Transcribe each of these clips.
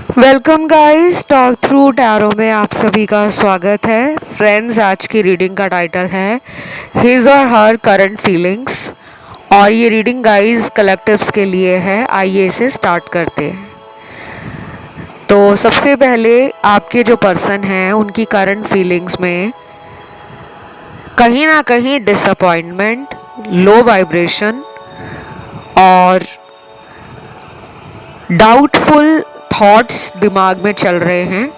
Welcome guys, talk through tarot में आप सभी का स्वागत है। फ्रेंड्स, आज की रीडिंग का टाइटल है हिज और हर करंट फीलिंग्स और ये रीडिंग गाइस कलेक्टिव्स के लिए है। आइए इसे स्टार्ट करते हैं। तो सबसे पहले आपके जो पर्सन हैं उनकी करंट फीलिंग्स में कहीं ना कहीं डिसअपॉइंटमेंट, लो वाइब्रेशन और डाउटफुल थॉट्स दिमाग में चल रहे हैं।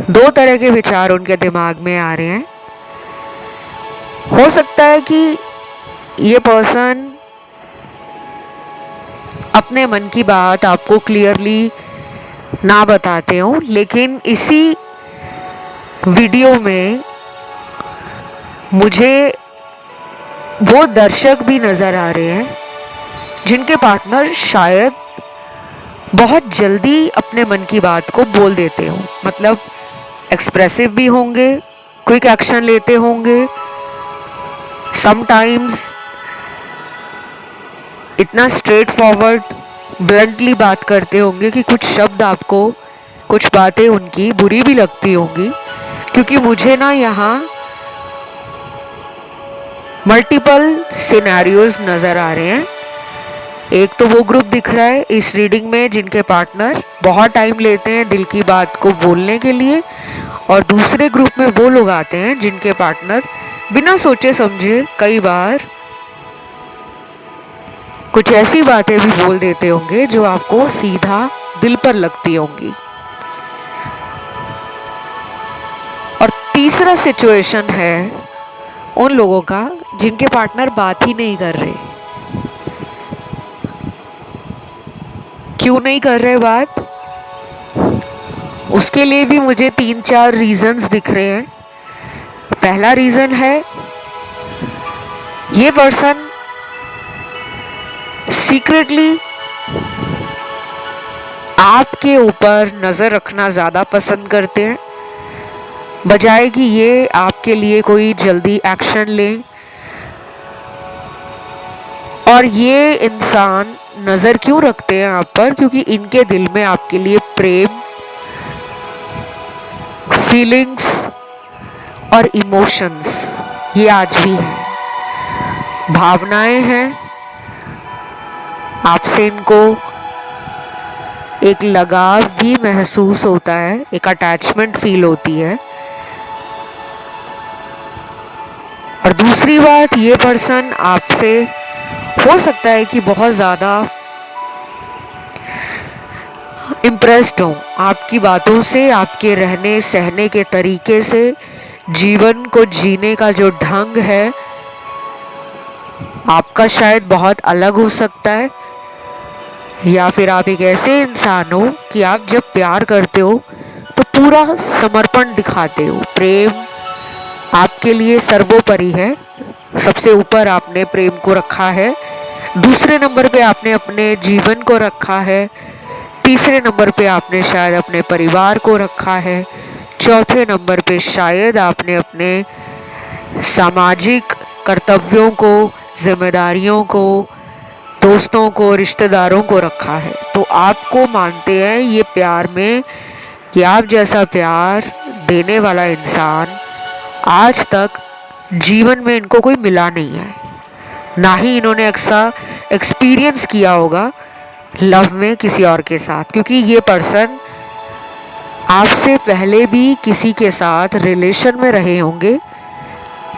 दो तरह के विचार उनके दिमाग में आ रहे हैं। हो सकता है कि ये पर्सन अपने मन की बात आपको क्लियरली ना बताते हो, लेकिन इसी वीडियो में मुझे वो दर्शक भी नज़र आ रहे हैं जिनके पार्टनर शायद बहुत जल्दी अपने मन की बात को बोल देते हो। मतलब एक्सप्रेसिव भी होंगे, क्विक एक्शन लेते होंगे, समटाइम्स इतना स्ट्रेट फॉरवर्ड ब्लंटली बात करते होंगे कि कुछ शब्द आपको, कुछ बातें उनकी बुरी भी लगती होंगी। क्योंकि मुझे ना यहाँ मल्टीपल सिनेरियोज नज़र आ रहे हैं। एक तो वो ग्रुप दिख रहा है इस रीडिंग में जिनके पार्टनर बहुत टाइम लेते हैं दिल की बात को बोलने के लिए, और दूसरे ग्रुप में वो लोग आते हैं जिनके पार्टनर बिना सोचे समझे कई बार कुछ ऐसी बातें भी बोल देते होंगे जो आपको सीधा दिल पर लगती होंगी। और तीसरा सिचुएशन है उन लोगों का जिनके पार्टनर बात ही नहीं कर रहे। क्यों नहीं कर रहे बात? उसके लिए भी मुझे 3-4 रीजंस दिख रहे हैं। पहला रीजन है ये पर्सन सीक्रेटली आपके ऊपर नजर रखना ज्यादा पसंद करते हैं, बजाय कि ये आपके लिए कोई जल्दी एक्शन लें। और ये इंसान नजर क्यों रखते हैं आप पर? क्योंकि इनके दिल में आपके लिए प्रेम, फीलिंग्स और इमोशंस ये आज भी है, भावनाएं हैं। आपसे इनको एक लगाव भी महसूस होता है, एक अटैचमेंट फील होती है। और दूसरी बात, ये पर्सन आपसे हो सकता है कि बहुत ज़्यादा इम्प्रेस्ड हो आपकी बातों से, आपके रहने सहने के तरीके से, जीवन को जीने का जो ढंग है आपका शायद बहुत अलग हो सकता है। या फिर आप एक ऐसे इंसान हो कि आप जब प्यार करते हो तो पूरा समर्पण दिखाते हो। प्रेम आपके लिए सर्वोपरि है, सबसे ऊपर आपने प्रेम को रखा है। दूसरे नंबर पे आपने अपने जीवन को रखा है। तीसरे नंबर पे आपने शायद अपने परिवार को रखा है। चौथे नंबर पे शायद आपने अपने सामाजिक कर्तव्यों को, जिम्मेदारियों को, दोस्तों को, रिश्तेदारों को रखा है। तो आपको मानते हैं ये प्यार में कि आप जैसा प्यार देने वाला इंसान आज तक जीवन में इनको कोई मिला नहीं है। ना ही इन्होंने ऐसा एक्सपीरियंस किया होगा लव में किसी और के साथ, क्योंकि ये पर्सन आपसे पहले भी किसी के साथ रिलेशन में रहे होंगे।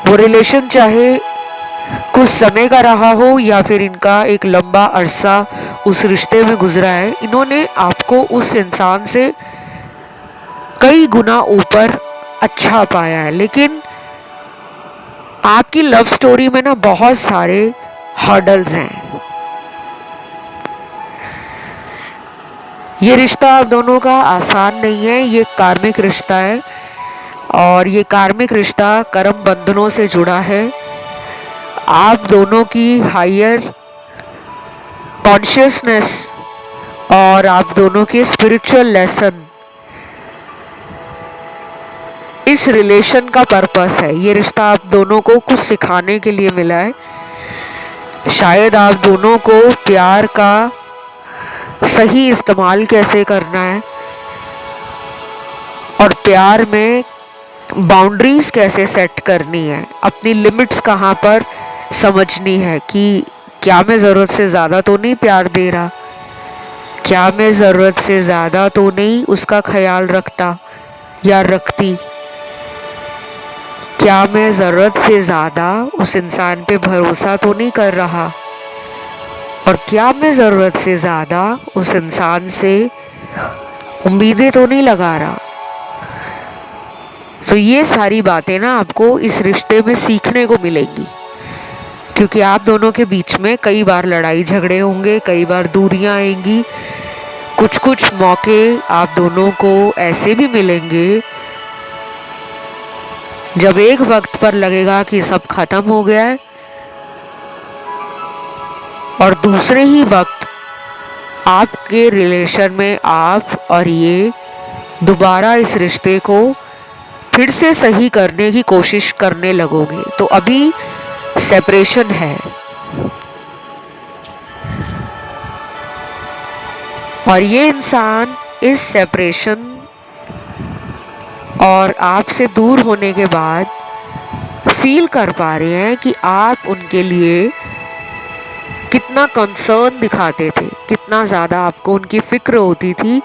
वो रिलेशन चाहे कुछ समय का रहा हो या फिर इनका एक लंबा अरसा उस रिश्ते में गुजरा है, इन्होंने आपको उस इंसान से कई गुना ऊपर अच्छा पाया है। लेकिन आपकी लव स्टोरी में ना बहुत सारे हर्डल्स हैं। ये रिश्ता आप दोनों का आसान नहीं है, ये कार्मिक रिश्ता है। और ये कार्मिक रिश्ता कर्म बंधनों से जुड़ा है। आप दोनों की हायर कॉन्शियसनेस और आप दोनों के स्पिरिचुअल लेसन इस रिलेशन का पर्पस है। ये रिश्ता आप दोनों को कुछ सिखाने के लिए मिला है। शायद आप दोनों को प्यार का सही इस्तेमाल कैसे करना है, और प्यार में बाउंड्रीज कैसे सेट करनी है, अपनी लिमिट्स कहाँ पर समझनी है कि क्या मैं ज़रूरत से ज़्यादा तो नहीं प्यार दे रहा, क्या मैं ज़रूरत से ज़्यादा तो नहीं उसका ख्याल रखता या रखती, क्या मैं ज़रूरत से ज़्यादा उस इंसान पे भरोसा तो नहीं कर रहा, और क्या मैं ज़रूरत से ज़्यादा उस इंसान से उम्मीदें तो नहीं लगा रहा। तो ये सारी बातें ना आपको इस रिश्ते में सीखने को मिलेंगी, क्योंकि आप दोनों के बीच में कई बार लड़ाई झगड़े होंगे, कई बार दूरियां आएंगी, कुछ कुछ मौके आप दोनों को ऐसे भी मिलेंगे जब एक वक्त पर लगेगा कि सब खत्म हो गया है, और दूसरे ही वक्त आपके रिलेशन में आप और ये दोबारा इस रिश्ते को फिर से सही करने की कोशिश करने लगोगे। तो अभी सेपरेशन है, और ये इंसान इस सेपरेशन और आपसे दूर होने के बाद फील कर पा रहे हैं कि आप उनके लिए कितना कंसर्न दिखाते थे, कितना ज़्यादा आपको उनकी फिक्र होती थी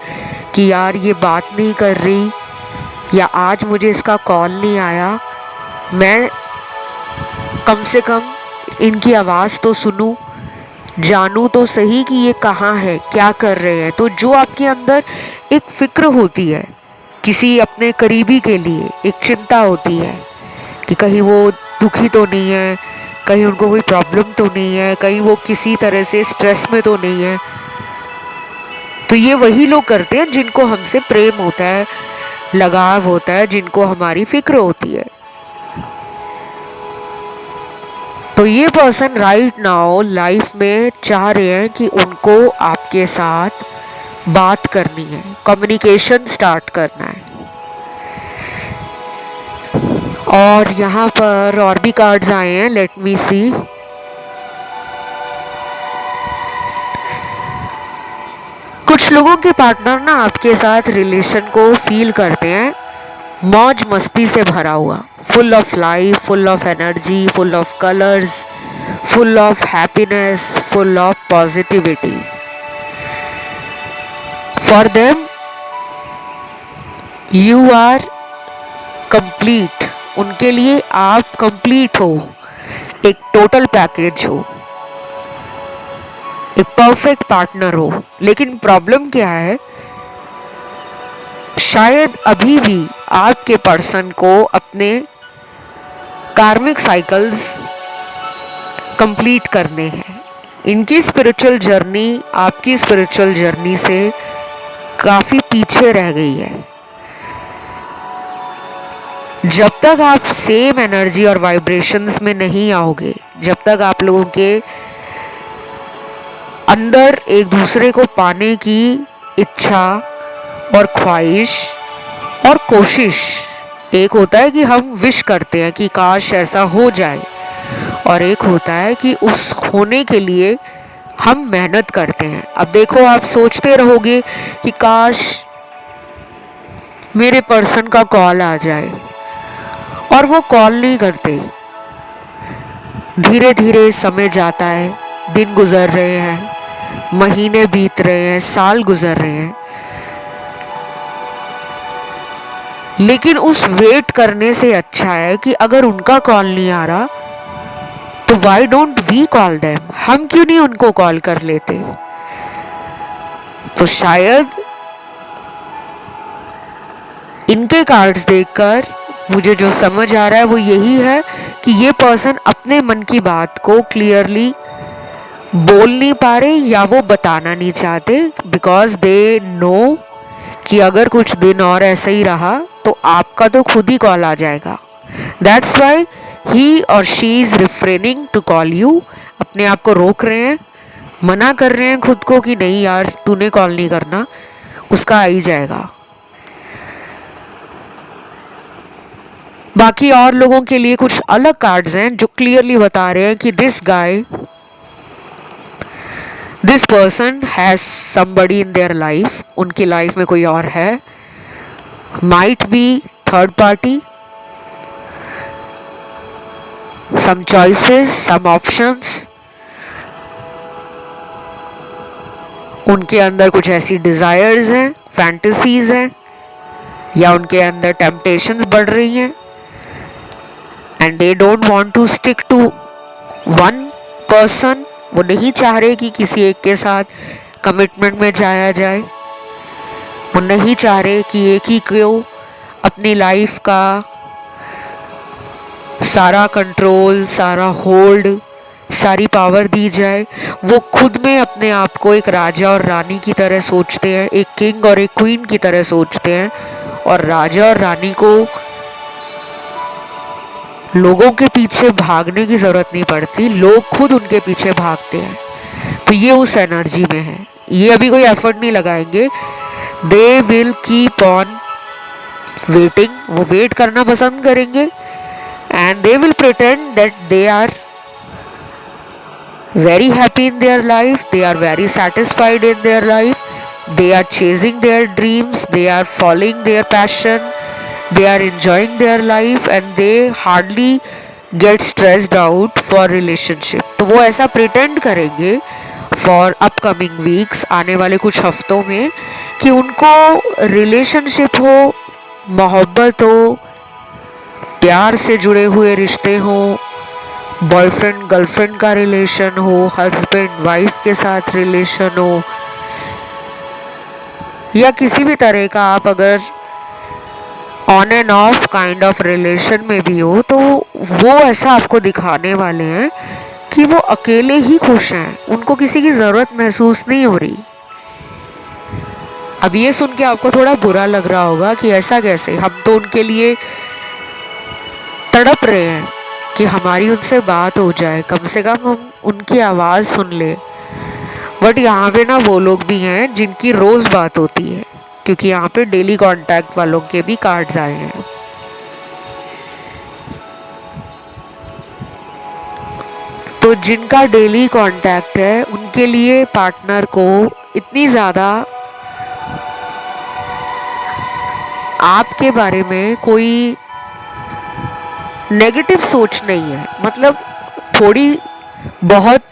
कि यार ये बात नहीं कर रही, या आज मुझे इसका कॉल नहीं आया, मैं कम से कम इनकी आवाज़ तो सुनूं, जानूं तो सही कि ये कहाँ है, क्या कर रहे हैं। तो जो आपके अंदर एक फिक्र होती है किसी अपने करीबी के लिए, एक चिंता होती है कि कहीं वो दुखी तो नहीं है, कहीं उनको कोई प्रॉब्लम तो नहीं है, कहीं वो किसी तरह से स्ट्रेस में तो नहीं है। तो ये वही लोग करते हैं जिनको हमसे प्रेम होता है, लगाव होता है, जिनको हमारी फिक्र होती है। तो ये पर्सन राइट नाउ लाइफ में चाह रहे हैं कि उनको आपके साथ बात करनी है, कम्युनिकेशन स्टार्ट करना है। और यहाँ पर और भी कार्ड्स आए हैं, लेट मी सी। कुछ लोगों के पार्टनर ना आपके साथ रिलेशन को फील करते हैं मौज मस्ती से भरा हुआ, full of life, full of energy, full of colours, full of happiness, full of positivity. For them you are complete, उनके लिए आप कंप्लीट हो, एक टोटल पैकेज हो, एक परफेक्ट पार्टनर हो। लेकिन प्रॉब्लम क्या है, शायद अभी भी आपके पर्सन को अपने कार्मिक साइकिल्स कंप्लीट करने हैं। इनकी स्पिरिचुअल जर्नी आपकी स्पिरिचुअल जर्नी से काफ़ी पीछे रह गई है। जब तक आप सेम एनर्जी और वाइब्रेशंस में नहीं आओगे, जब तक आप लोगों के अंदर एक दूसरे को पाने की इच्छा और ख्वाहिश और कोशिश, एक होता है कि हम विश करते हैं कि काश ऐसा हो जाए, और एक होता है कि उस होने के लिए हम मेहनत करते हैं। अब देखो, आप सोचते रहोगे कि काश मेरे पर्सन का कॉल आ जाए, और वो कॉल नहीं करते। धीरे धीरे समय जाता है, दिन गुजर रहे हैं, महीने बीत रहे हैं, साल गुजर रहे हैं, लेकिन उस वेट करने से अच्छा है कि अगर उनका कॉल नहीं आ रहा तो why don't we call them, हम क्यों नहीं उनको कॉल कर लेते। तो शायद इनके कार्ड्स देखकर मुझे जो समझ आ रहा है वो यही है कि ये पर्सन अपने मन की बात को क्लियरली बोल नहीं पा रहे, या वो बताना नहीं चाहते, बिकॉज दे नो कि अगर कुछ दिन और ऐसा ही रहा तो आपका तो खुद ही कॉल आ जाएगा। दैट्स वाई ही और she is refraining to call you, अपने आप को रोक रहे हैं, मना कर रहे हैं खुद को कि नहीं यार तूने कॉल नहीं करना, उसका आ ही जाएगा। बाकी और लोगों के लिए कुछ अलग कार्ड्स हैं जो क्लियरली बता रहे हैं कि this guy, this person has somebody in their life, उनकी लाइफ में कोई और है, might be third party, some choices, some options. उनके अंदर कुछ ऐसी डिजायर्स हैं, फैंटेसीज हैं, या उनके अंदर टेम्पटेशंस बढ़ रही हैं, and they don't want to stick to one person. वो नहीं चाह रहे कि किसी एक के साथ कमिटमेंट में जाया जाए. वो नहीं चाह रहे कि एक ही को अपनी लाइफ का सारा कंट्रोल, सारा होल्ड, सारी पावर दी जाए. वो खुद में अपने आप को एक राजा और रानी की तरह सोचते हैं, एक किंग और एक क्वीन की तरह सोचते हैं, और राजा और रानी को लोगों के पीछे भागने की जरूरत नहीं पड़ती, लोग खुद उनके पीछे भागते हैं. तो ये उस एनर्जी में है. ये अभी कोई एफर्ट नहीं लगाएंगे. They will keep on waiting. Wait वेट करना पसंद करेंगे, and they will pretend that they are very happy in their life, they are very satisfied in their life, they are chasing their dreams, they are following their passion, they are enjoying their life, and they hardly get stressed out for relationship. तो वो ऐसा pretend करेंगे for upcoming weeks, आने वाले कुछ हफ्तों में, कि उनको relationship हो, मोहब्बत हो, प्यार से जुड़े हुए रिश्ते हो, बॉयफ्रेंड गर्लफ्रेंड का रिलेशन हो, हस्बैंड वाइफ के साथ रिलेशन हो, या किसी भी तरह का आप अगर on end of kind of relation में भी हो, तो वो ऐसा आपको दिखाने वाले हैं कि वो अकेले ही खुश हैं, उनको किसी की ज़रूरत महसूस नहीं हो रही. अब ये सुन के आपको थोड़ा बुरा लग रहा होगा कि ऐसा कैसे, हम तो उनके लिए तड़प रहे हैं कि हमारी उनसे बात हो जाए, कम से कम हम उनकी आवाज़ सुन ले. बट यहाँ पे ना वो लोग भी हैं जिनकी रोज़ बात होती है, क्योंकि यहाँ पे डेली कांटेक्ट वालों के भी कार्ड्स आए हैं. तो जिनका डेली कांटेक्ट है उनके लिए पार्टनर को इतनी ज़्यादा आपके बारे में कोई नेगेटिव सोच नहीं है. मतलब थोड़ी बहुत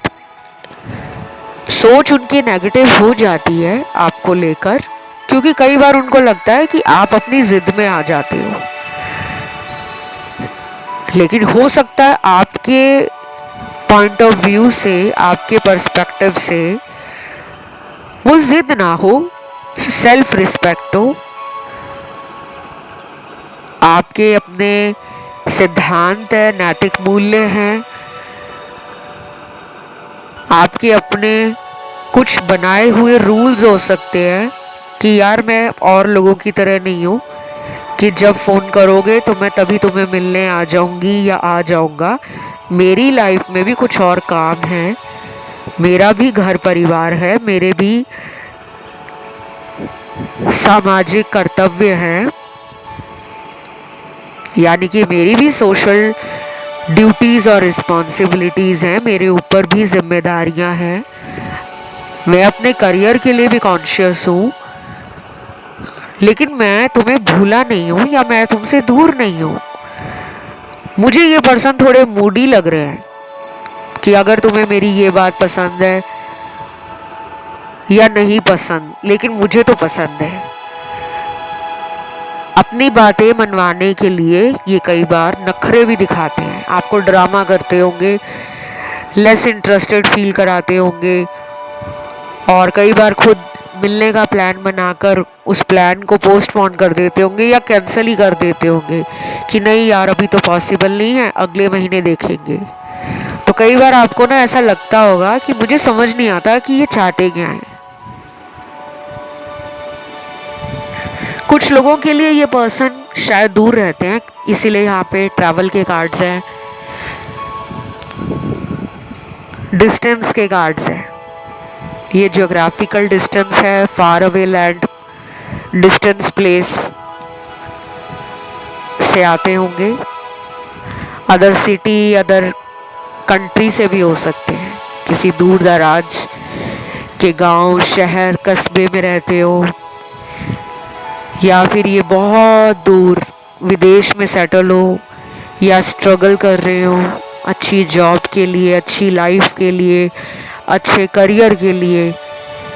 सोच उनकी नेगेटिव हो जाती है आपको लेकर, क्योंकि कई बार उनको लगता है कि आप अपनी जिद में आ जाते हो. लेकिन हो सकता है आपके पॉइंट ऑफ व्यू से, आपके पर्सपेक्टिव से वो जिद ना हो, सेल्फ रिस्पेक्ट हो, आपके अपने सिद्धांत है, नैतिक मूल्य हैं, आपके अपने कुछ बनाए हुए रूल्स हो सकते हैं कि यार मैं और लोगों की तरह नहीं हूँ कि जब फ़ोन करोगे तो मैं तभी तुम्हें मिलने आ जाऊँगी या आ जाऊँगा. मेरी लाइफ में भी कुछ और काम है, मेरा भी घर परिवार है, मेरे भी सामाजिक कर्तव्य हैं, यानी कि मेरी भी सोशल ड्यूटीज़ और रिस्पॉन्सिबिलिटीज़ हैं, मेरे ऊपर भी जिम्मेदारियां हैं. मैं अपने करियर के लिए भी कॉन्शियस हूँ, लेकिन मैं तुम्हें भूला नहीं हूँ या मैं तुमसे दूर नहीं हूँ. मुझे ये पर्सन थोड़े मूडी लग रहे हैं कि अगर तुम्हें मेरी ये बात पसंद है या नहीं पसंद, लेकिन मुझे तो पसंद है. अपनी बातें मनवाने के लिए ये कई बार नखरे भी दिखाते हैं, आपको ड्रामा करते होंगे, लेस इंटरेस्टेड फील कराते होंगे, और कई बार खुद मिलने का प्लान बनाकर उस प्लान को पोस्टपोन कर देते होंगे या कैंसिल ही कर देते होंगे कि नहीं यार अभी तो पॉसिबल नहीं है, अगले महीने देखेंगे. तो कई बार आपको ना ऐसा लगता होगा कि मुझे समझ नहीं आता कि ये चाहते क्या हैं. कुछ लोगों के लिए ये पर्सन शायद दूर रहते हैं, इसीलिए यहाँ पे ट्रैवल के कार्ड्स हैं, डिस्टेंस के कार्ड्स हैं. ये ज्योग्राफिकल डिस्टेंस है, far away land, distance place से आते होंगे, अदर सिटी, अदर कंट्री से भी हो सकते हैं, किसी दूर दराज के गांव, शहर, कस्बे में रहते हो, या फिर ये बहुत दूर विदेश में सेटल हो, या स्ट्रगल कर रहे हो अच्छी जॉब के लिए, अच्छी लाइफ के लिए, अच्छे करियर के लिए,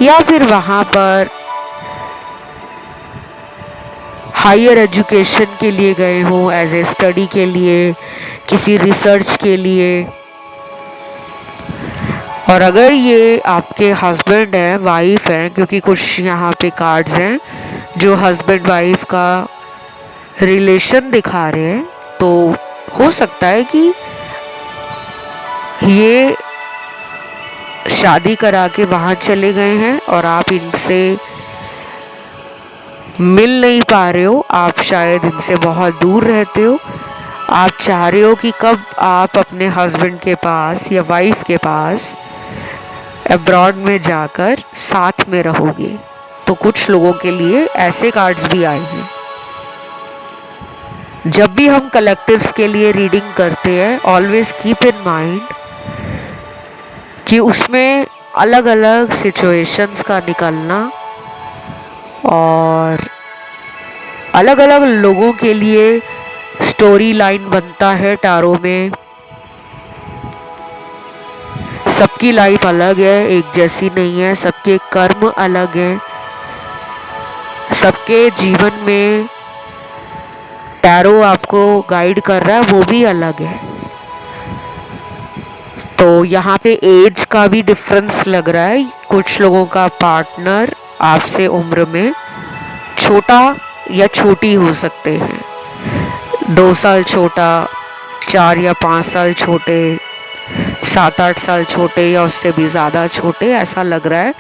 या फिर वहाँ पर हायर एजुकेशन के लिए गए हो, एज ए स्टडी के लिए, किसी रिसर्च के लिए। और अगर ये आपके हस्बैंड हैं, वाइफ हैं, क्योंकि कुछ यहाँ पे कार्ड्स हैं जो हस्बैंड वाइफ का रिलेशन दिखा रहे हैं, तो हो सकता है कि ये शादी करा के वहाँ चले गए हैं और आप इनसे मिल नहीं पा रहे हो। आप शायद इनसे बहुत दूर रहते हो। आप चाह रहे हो कि कब आप अपने हस्बैंड के पास या वाइफ के पास अब्रॉड में जाकर साथ में रहोगे। तो कुछ लोगों के लिए ऐसे कार्ड्स भी आए हैं। जब भी हम कलेक्टिव्स के लिए रीडिंग करते हैं, ऑलवेज कीप इन माइंड कि उसमें अलग अलग सिचुएशंस का निकलना और अलग अलग लोगों के लिए स्टोरी लाइन बनता है टैरो में। सबकी लाइफ अलग है, एक जैसी नहीं है, सबके कर्म अलग हैं, सबके जीवन में टैरो आपको गाइड कर रहा है वो भी अलग है। तो यहाँ पे एज का भी डिफरेंस लग रहा है। कुछ लोगों का पार्टनर आपसे उम्र में छोटा या छोटी हो सकते हैं, 2 साल छोटा, 4 या 5 साल छोटे, 7-8 साल छोटे, या उससे भी ज़्यादा छोटे, ऐसा लग रहा है।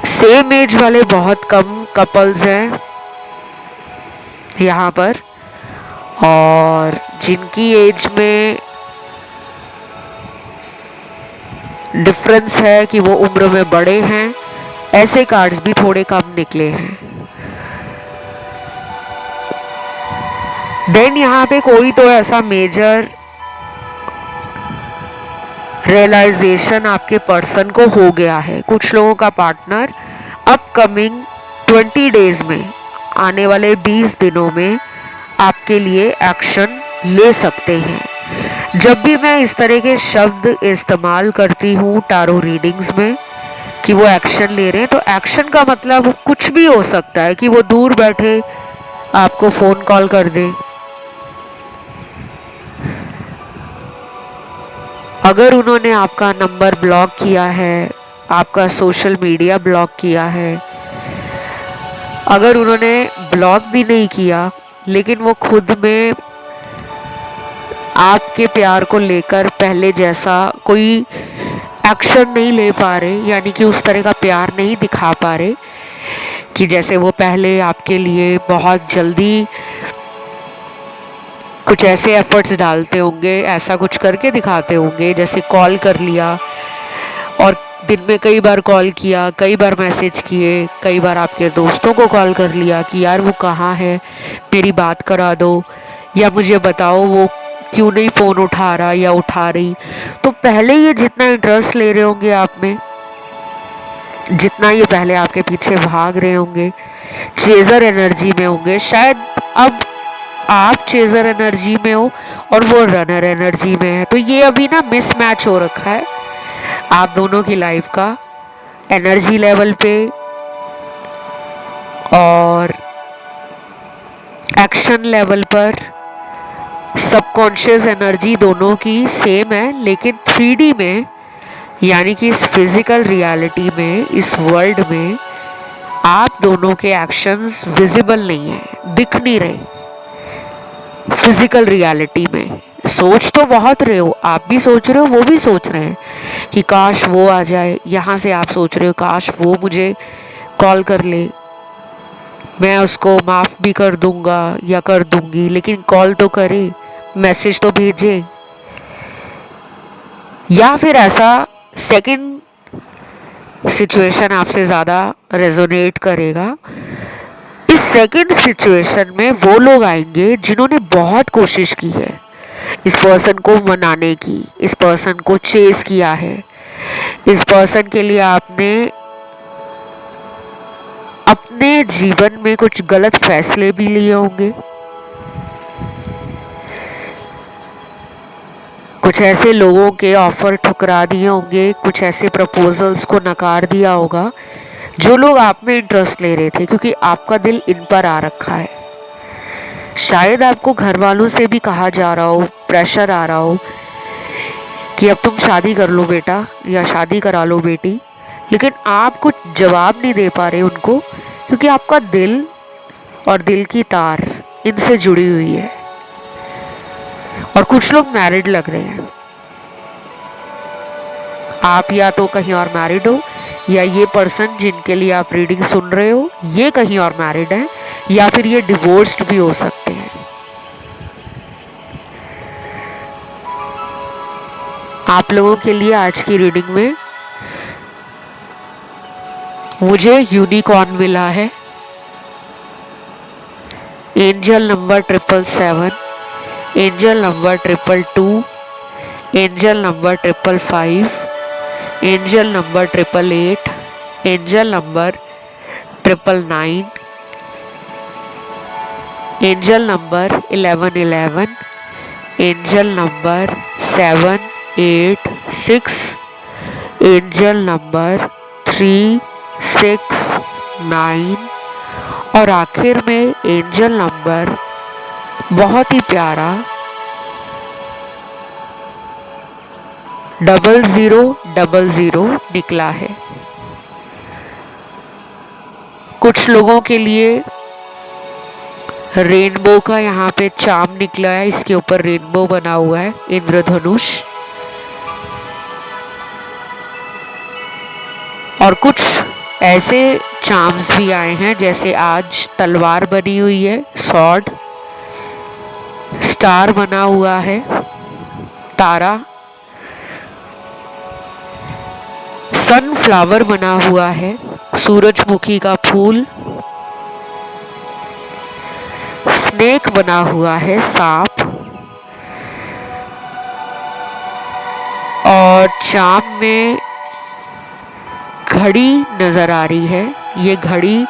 सेम एज वाले बहुत कम कपल्स हैं यहाँ पर, और जिनकी एज में डिफरेंस है कि वो उम्र में बड़े हैं, ऐसे कार्ड्स भी थोड़े कम निकले हैं। देन यहाँ पे कोई तो ऐसा मेजर रियलाइजेशन आपके पर्सन को हो गया है। कुछ लोगों का पार्टनर अपकमिंग 20 डेज में, आने वाले 20 दिनों में आपके लिए एक्शन ले सकते हैं। जब भी मैं इस तरह के शब्द इस्तेमाल करती हूँ टैरो रीडिंग्स में कि वो एक्शन ले रहे हैं, तो एक्शन का मतलब कुछ भी हो सकता है कि वो दूर बैठे आपको फ़ोन कॉल कर दे, अगर उन्होंने आपका नंबर ब्लॉक किया है, आपका सोशल मीडिया ब्लॉक किया है, अगर उन्होंने ब्लॉक भी नहीं किया लेकिन वो खुद में आपके प्यार को लेकर पहले जैसा कोई एक्शन नहीं ले पा रहे, यानी कि उस तरह का प्यार नहीं दिखा पा रहे कि जैसे वो पहले आपके लिए बहुत जल्दी कुछ ऐसे एफर्ट्स डालते होंगे, ऐसा कुछ करके दिखाते होंगे, जैसे कॉल कर लिया और दिन में कई बार कॉल किया, कई बार मैसेज किए, कई बार आपके दोस्तों को कॉल कर लिया कि यार वो कहाँ है, मेरी बात करा दो, या मुझे बताओ वो क्यों नहीं फ़ोन उठा रहा या उठा रही। तो पहले ये जितना इंटरेस्ट ले रहे होंगे आप में, जितना ये पहले आपके पीछे भाग रहे होंगे, चेज़र एनर्जी में होंगे, शायद अब आप चेज़र एनर्जी में हो और वो रनर एनर्जी में है। तो ये अभी ना मिसमैच हो रखा है आप दोनों की लाइफ का, एनर्जी लेवल पे और एक्शन लेवल पर। सबकॉन्शियस एनर्जी दोनों की सेम है, लेकिन 3D में, यानी कि इस फिजिकल रियलिटी में, इस वर्ल्ड में आप दोनों के एक्शंस विजिबल नहीं है, दिख नहीं रहे। फिजिकल रियलिटी में सोच तो बहुत रहे हो, आप भी सोच रहे हो, वो भी सोच रहे हैं कि काश वो आ जाए। यहाँ से आप सोच रहे हो काश वो मुझे कॉल कर ले, मैं उसको माफ़ भी कर दूंगा या कर दूंगी, लेकिन कॉल तो करे, मैसेज तो भेजे। या फिर ऐसा सेकंड सिचुएशन आपसे ज़्यादा रेजोनेट करेगा। इस सेकंड सिचुएशन में वो लोग आएंगे जिन्होंने बहुत कोशिश की है इस पर्सन को मनाने की, इस पर्सन को चेस किया है, इस पर्सन के लिए आपने अपने जीवन में कुछ गलत फैसले भी लिए होंगे, कुछ ऐसे लोगों के ऑफर ठुकरा दिए होंगे, कुछ ऐसे प्रपोजल्स को नकार दिया होगा जो लोग आप में इंटरेस्ट ले रहे थे, क्योंकि आपका दिल इन पर आ रखा है। शायद आपको घर वालों से भी कहा जा रहा हो, प्रेशर आ रहा हो कि अब तुम शादी कर लो बेटा या शादी करा लो बेटी, लेकिन आप कुछ जवाब नहीं दे पा रहे उनको, क्योंकि आपका दिल और दिल की तार इनसे जुड़ी हुई है। और कुछ लोग मैरिड लग रहे हैं, आप या तो कहीं और मैरिड हो, या ये पर्सन जिनके लिए आप रीडिंग सुन रहे हो ये कहीं और मैरिड है, या फिर ये डिवोर्स्ड भी हो सकते हैं। आप लोगों के लिए आज की रीडिंग में मुझे यूनिकॉर्न मिला है, angel number 777, angel number 222, angel number 555, angel number 888, angel number 999, angel number 1111, angel number 786, angel number 369 और आखिर में एंजल नंबर बहुत ही प्यारा 0000 निकला है। कुछ लोगों के लिए रेनबो का यहाँ पे चार्म निकला है, इसके ऊपर रेनबो बना हुआ है, इंद्रधनुष। और कुछ ऐसे चार्म्स भी आए हैं जैसे आज तलवार बनी हुई है, सॉर्ड, स्टार बना हुआ है, तारा, सनफ्लावर बना हुआ है, सूरजमुखी का फूल, स्नेक बना हुआ है, सांप, और चार्म में घड़ी नजर आ रही है। ये घड़ी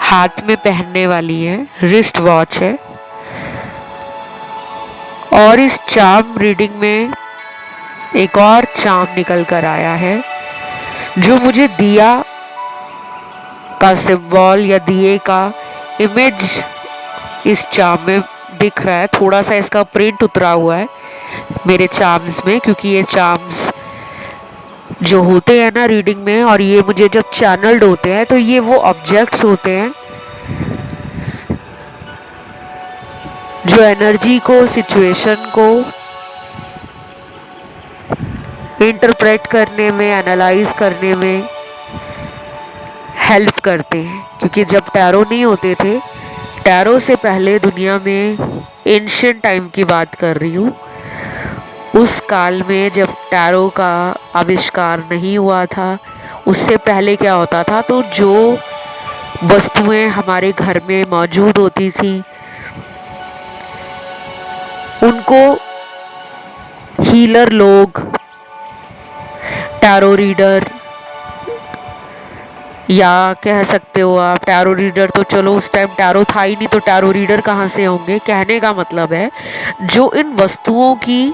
हाथ में पहनने वाली है, रिस्ट वॉच है। और इस चार्म रीडिंग में एक और चार्म निकल कर आया है जो मुझे दिया का सिंबल या दिए का इमेज इस चार्म में दिख रहा है। थोड़ा सा इसका प्रिंट उतरा हुआ है मेरे चार्म्स में, क्योंकि ये चार्म्स जो होते हैं ना रीडिंग में, और ये मुझे जब चैनल्ड होते हैं तो ये वो ऑब्जेक्ट्स होते हैं जो एनर्जी को, सिचुएशन को इंटरप्रेट करने में, एनालाइज करने में हेल्प करते हैं। क्योंकि जब टैरो नहीं होते थे, टैरो से पहले दुनिया में, एंशिएंट टाइम की बात कर रही हूँ, उस काल में जब टैरो का आविष्कार नहीं हुआ था, उससे पहले क्या होता था, तो जो वस्तुएं हमारे घर में मौजूद होती थी उनको हीलर लोग, टैरो रीडर, या कह सकते हो आप टैरो रीडर, तो चलो उस टाइम टैरो था ही नहीं तो टैरो रीडर कहाँ से होंगे। कहने का मतलब है जो इन वस्तुओं की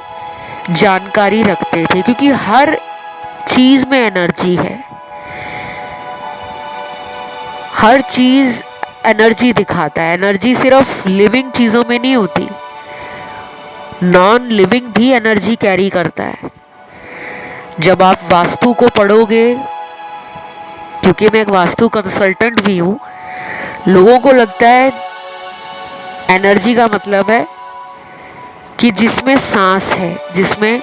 जानकारी रखते थे, क्योंकि हर चीज में एनर्जी है, हर चीज एनर्जी दिखाता है। एनर्जी सिर्फ लिविंग चीजों में नहीं होती, नॉन लिविंग भी एनर्जी कैरी करता है। जब आप वास्तु को पढ़ोगे, क्योंकि मैं एक वास्तु कंसल्टेंट भी हूँ, लोगों को लगता है एनर्जी का मतलब है कि जिसमें सांस है, जिसमें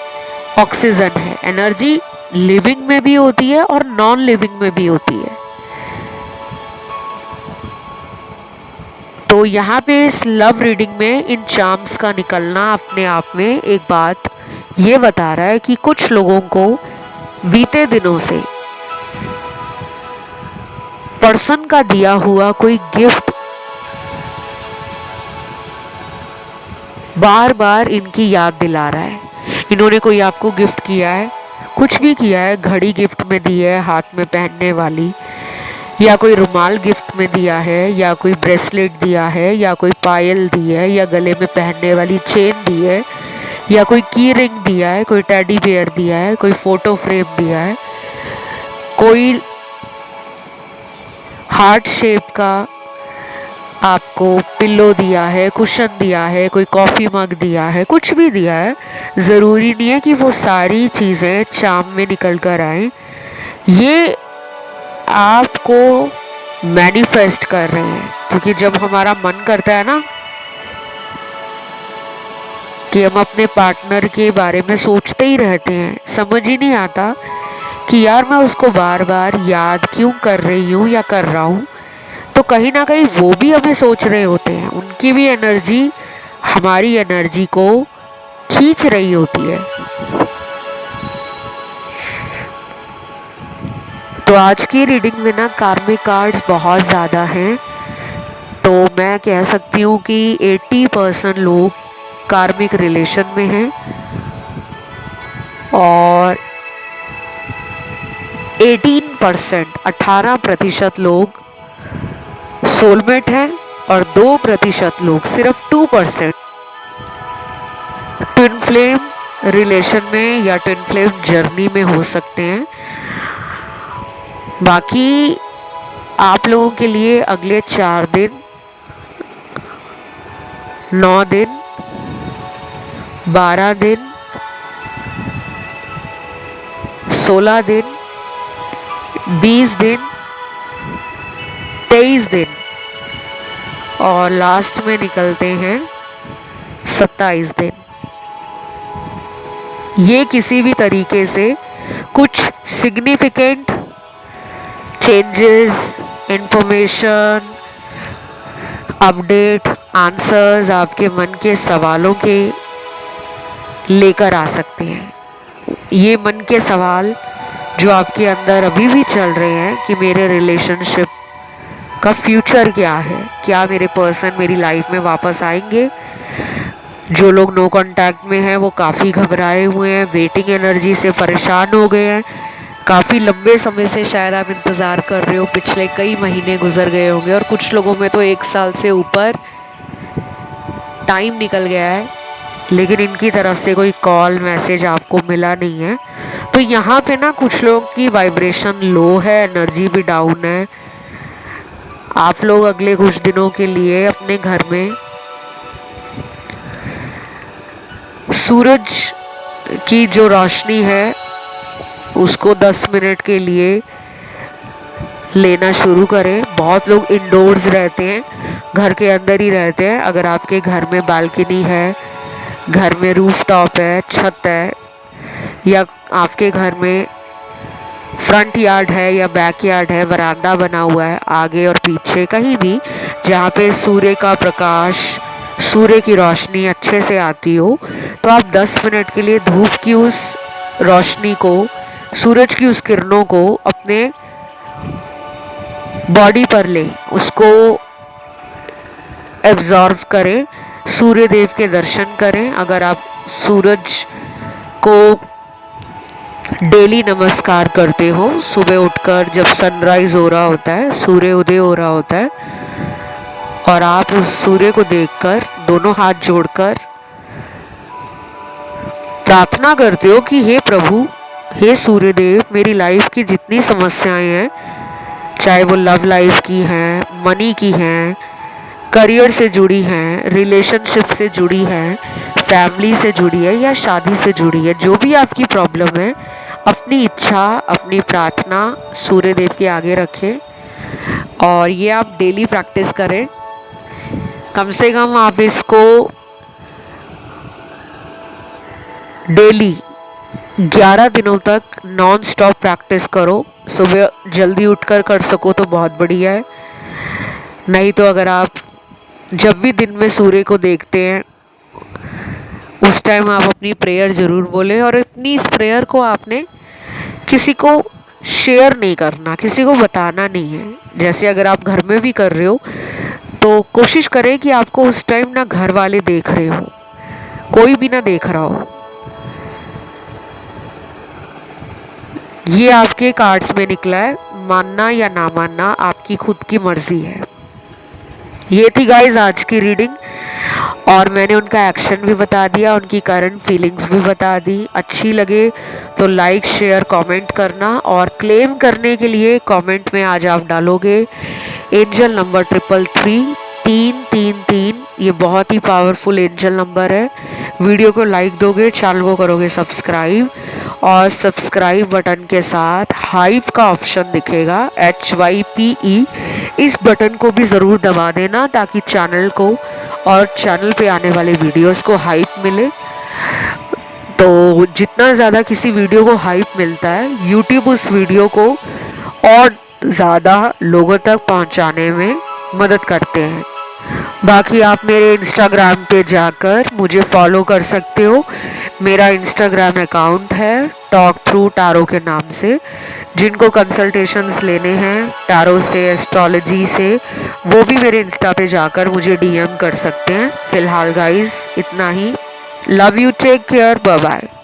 ऑक्सीजन है। एनर्जी लिविंग में भी होती है और नॉन लिविंग में भी होती है। तो यहाँ पे इस लव रीडिंग में इन चार्म्स का निकलना अपने आप में एक बात ये बता रहा है कि कुछ लोगों को बीते दिनों से पर्सन का दिया हुआ कोई गिफ्ट बार बार इनकी याद दिला रहा है। इन्होंने कोई आपको गिफ्ट किया है, कुछ भी किया है, घड़ी गिफ्ट में दी है हाथ में पहनने वाली, या कोई रुमाल गिफ्ट में दिया है, या कोई ब्रेसलेट दिया है, या कोई पायल दी है, या गले में पहनने वाली चेन दी है, या कोई की रिंग दिया है, कोई टेडी बियर दिया है, कोई फोटो फ्रेम दिया है, कोई हार्ट शेप का आपको पिल्लो दिया है, कुशन दिया है, कोई कॉफ़ी मग दिया है, कुछ भी दिया है, ज़रूरी नहीं है कि वो सारी चीज़ें चाम में निकल कर आए। ये आपको मैनिफेस्ट कर रहे हैं, क्योंकि जब हमारा मन करता है ना कि हम अपने पार्टनर के बारे में सोचते ही रहते हैं, समझ ही नहीं आता कि यार मैं उसको बार बार याद क्यों कर रही हूँ या कर रहा हूँ, तो कहीं ना कहीं वो भी हमें सोच रहे होते हैं, उनकी भी एनर्जी हमारी एनर्जी को खींच रही होती है। तो आज की रीडिंग में ना कार्मिक कार्ड्स बहुत ज़्यादा हैं, तो मैं कह सकती हूँ कि 80% लोग कार्मिक रिलेशन में हैं और 18% लोग सोलमेट हैं और 2% लोग, सिर्फ 2% ट्विन फ्लेम रिलेशन में या ट्विन फ्लेम जर्नी में हो सकते हैं। बाकी आप लोगों के लिए अगले 4 दिन, 9 दिन, 12 दिन, 16 दिन, 20 दिन, 23 दिन और लास्ट में निकलते हैं 27 दिन। ये किसी भी तरीके से कुछ significant changes, information, update, answers आपके मन के सवालों के लेकर आ सकते हैं। ये मन के सवाल जो आपके अंदर अभी भी चल रहे हैं कि मेरे रिलेशनशिप का फ्यूचर क्या है, क्या मेरे पर्सन मेरी लाइफ में वापस आएंगे। जो लोग नो कांटेक्ट में हैं वो काफ़ी घबराए हुए हैं, वेटिंग एनर्जी से परेशान हो गए हैं, काफ़ी लंबे समय से शायद आप इंतज़ार कर रहे हो, पिछले कई महीने गुजर गए होंगे और कुछ लोगों में तो 1 साल से ऊपर टाइम निकल गया है, लेकिन इनकी तरफ से कोई कॉल मैसेज आपको मिला नहीं है। तो यहाँ पे ना कुछ लोगों की वाइब्रेशन लो है, एनर्जी भी डाउन है। आप लोग अगले कुछ दिनों के लिए अपने घर में सूरज की जो रोशनी है उसको 10 मिनट के लिए लेना शुरू करें। बहुत लोग इंडोर्स रहते हैं, घर के अंदर ही रहते हैं। अगर आपके घर में बालकनी है, घर में रूफटॉप है, छत है, या आपके घर में फ्रंट यार्ड है या बैक यार्ड है, वरांडा बना हुआ है आगे और पीछे, कहीं भी जहाँ पे सूर्य का प्रकाश, सूर्य की रोशनी अच्छे से आती हो, तो आप 10 मिनट के लिए धूप की उस रोशनी को, सूरज की उस किरणों को अपने बॉडी पर लें, उसको एब्जॉर्व करें, सूर्य देव के दर्शन करें। अगर आप सूरज को डेली नमस्कार करते हो, सुबह उठकर जब सनराइज हो रहा होता है, सूर्य उदय हो रहा होता है, और आप उस सूर्य को देखकर दोनों हाथ जोड़कर प्रार्थना करते हो कि हे प्रभु, हे सूर्य देव, मेरी लाइफ की जितनी समस्याएं हैं, चाहे वो लव लाइफ की हैं, मनी की हैं, करियर से जुड़ी हैं, रिलेशनशिप से जुड़ी हैं, फैमिली से जुड़ी है या शादी से जुड़ी है, जो भी आपकी प्रॉब्लम है, अपनी इच्छा, अपनी प्रार्थना सूर्य देव के आगे रखें और ये आप डेली प्रैक्टिस करें। कम से कम आप इसको डेली 11 दिनों तक नॉन स्टॉप प्रैक्टिस करो। सुबह जल्दी उठकर कर सको तो बहुत बढ़िया है, नहीं तो अगर आप जब भी दिन में सूर्य को देखते हैं उस टाइम आप अपनी प्रेयर ज़रूर बोलें। और इतनी इस प्रेयर को आपने किसी को शेयर नहीं करना, किसी को बताना नहीं है। जैसे अगर आप घर में भी कर रहे हो तो कोशिश करें कि आपको उस टाइम ना घर वाले देख रहे हो, कोई भी ना देख रहा हो। ये आपके कार्ड्स में निकला है। मानना या ना मानना आपकी खुद की मर्जी है। ये थी गाइज आज की रीडिंग, और मैंने उनका एक्शन भी बता दिया, उनकी करंट फीलिंग्स भी बता दी। अच्छी लगे तो लाइक शेयर कमेंट करना, और क्लेम करने के लिए कमेंट में आज आप डालोगे एंजल नंबर 333 ये बहुत ही पावरफुल एंजल नंबर है। वीडियो को लाइक दोगे, चैनल को करोगे सब्सक्राइब, और सब्सक्राइब बटन के साथ हाइप का ऑप्शन दिखेगा HYPE, इस बटन को भी ज़रूर दबा देना ताकि चैनल को और चैनल पे आने वाले वीडियोस को हाइप मिले। तो जितना ज़्यादा किसी वीडियो को हाइप मिलता है, यूट्यूब उस वीडियो को और ज़्यादा लोगों तक पहुंचाने में मदद करते हैं। बाकी आप मेरे इंस्टाग्राम पे जाकर मुझे फॉलो कर सकते हो। मेरा इंस्टाग्राम अकाउंट है टॉक थ्रू टैरो के नाम से। जिनको कंसल्टेशंस लेने हैं टैरो से, एस्ट्रोलॉजी से, वो भी मेरे इंस्टा पे जाकर मुझे DM कर सकते हैं। फिलहाल गाइस इतना ही। Love you, take care, bye bye.